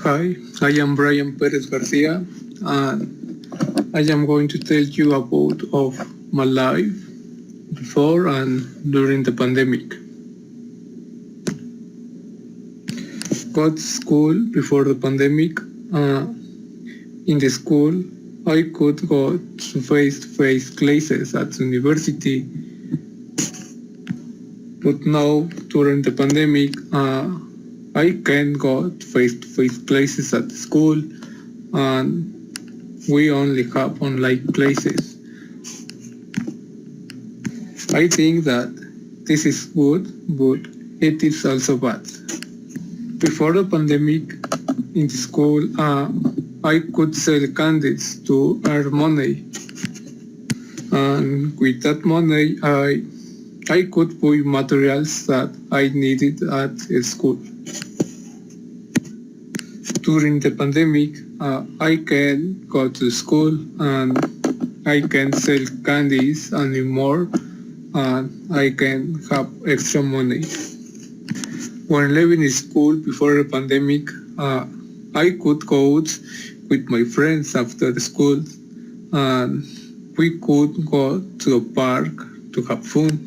Hi, I am Bryan Pérez Garcia, and I am going to tell you about of my life before and during the pandemic. Got to school before the pandemic. In the school, I could go to face-to-face classes at university, but now during the pandemic, I can go to face-to-face classes at school, and we only have online classes. I think that this is good, but it is also bad. Before the pandemic, in the school, I could sell candies to earn money, and with that money, I could buy materials that I needed at school. During the pandemic, I can go to school and I can sell candies anymore, and I can have extra money. When living in school before the pandemic, I could go out with my friends after the school, and we could go to a park to have fun.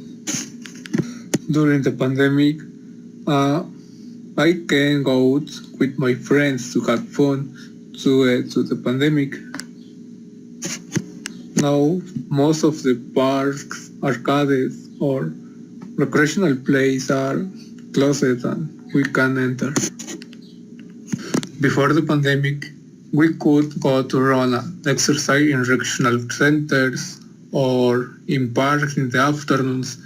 During the pandemic, I can go out with my friends to have fun to the pandemic. Now, most of the parks, arcades, or recreational places are closed and we can enter. Before the pandemic, we could go to run and exercise in recreational centers or in parks in the afternoons,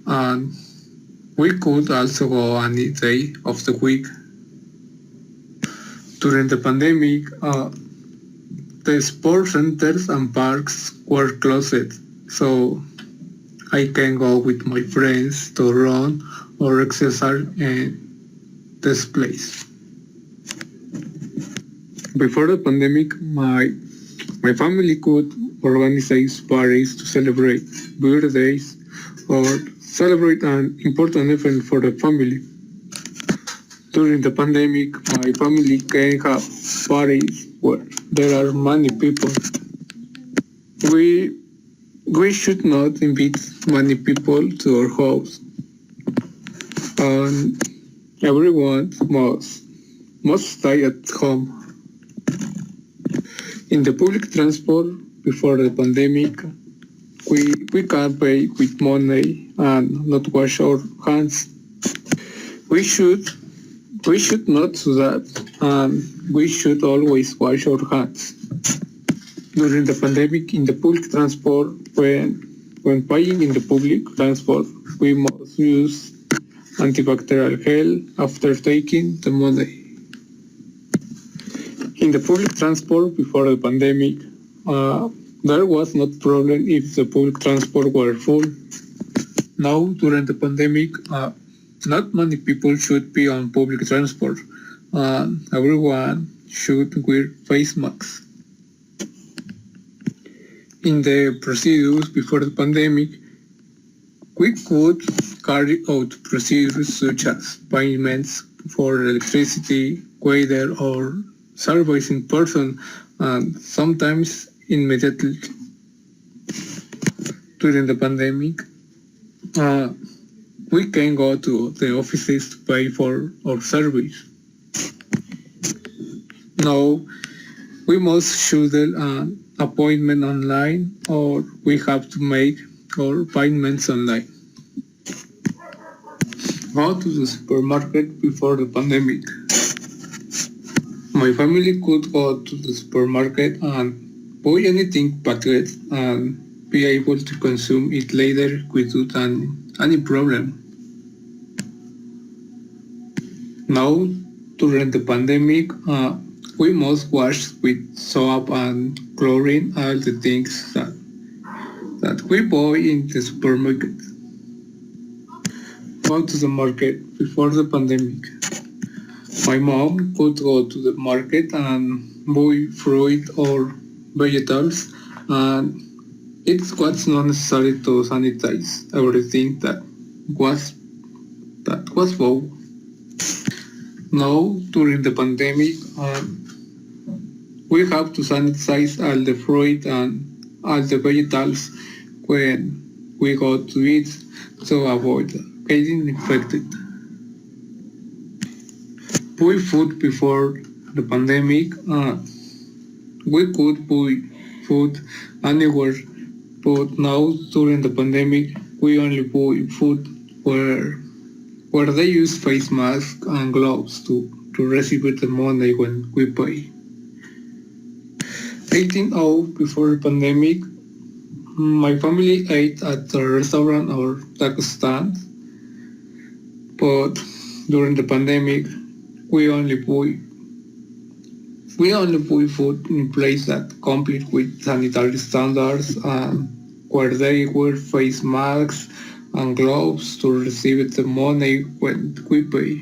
and we could also go any day of the week. During the pandemic, the sports centers and parks were closed, so I can go with my friends to run or exercise in this place. Before the pandemic, my family could organize parties to celebrate birthdays or celebrate an important event for the family. During the pandemic, my family can have parties where there are many people. We should not invite many people to our house, and everyone must stay at home. In the public transport before the pandemic, we can pay with money and not wash our hands. We should not do that, and we should always wash our hands. During the pandemic, in the public transport, when paying in the public transport, we must use antibacterial gel after taking the money. In the public transport before the pandemic, there was not problem if the public transport were full. Now, during the pandemic, not many people should be on public transport, and everyone should wear face masks. In the procedures before the pandemic, we could carry out procedures such as payments for electricity, weather, or service in person, and sometimes immediately. During the pandemic, we can go to the offices to pay for our service. Now, we must schedule an appointment online, or we have to make our payments online. Go to the supermarket before the pandemic. My family could go to the supermarket and buy anything packaged and be able to consume it later without any problem. Now, during the pandemic, we must wash with soap and chlorine all the things that we buy in the supermarket. Go to the market before the pandemic. My mom could go to the market and buy fruit or vegetables, and it was not necessary to sanitize everything that was bought. Now, during the pandemic, we have to sanitize all the fruit and all the vegetables when we go to eat to avoid getting infected. Buy food before the pandemic. We could buy food anywhere, but now during the pandemic, we only buy food where they use face masks and gloves to receive the money when we pay. Eating out before the pandemic, my family ate at a restaurant or taco stand, but during the pandemic, we only buy we only buy food in places that comply with sanitary standards and where they wear face masks and gloves to receive the money when we pay.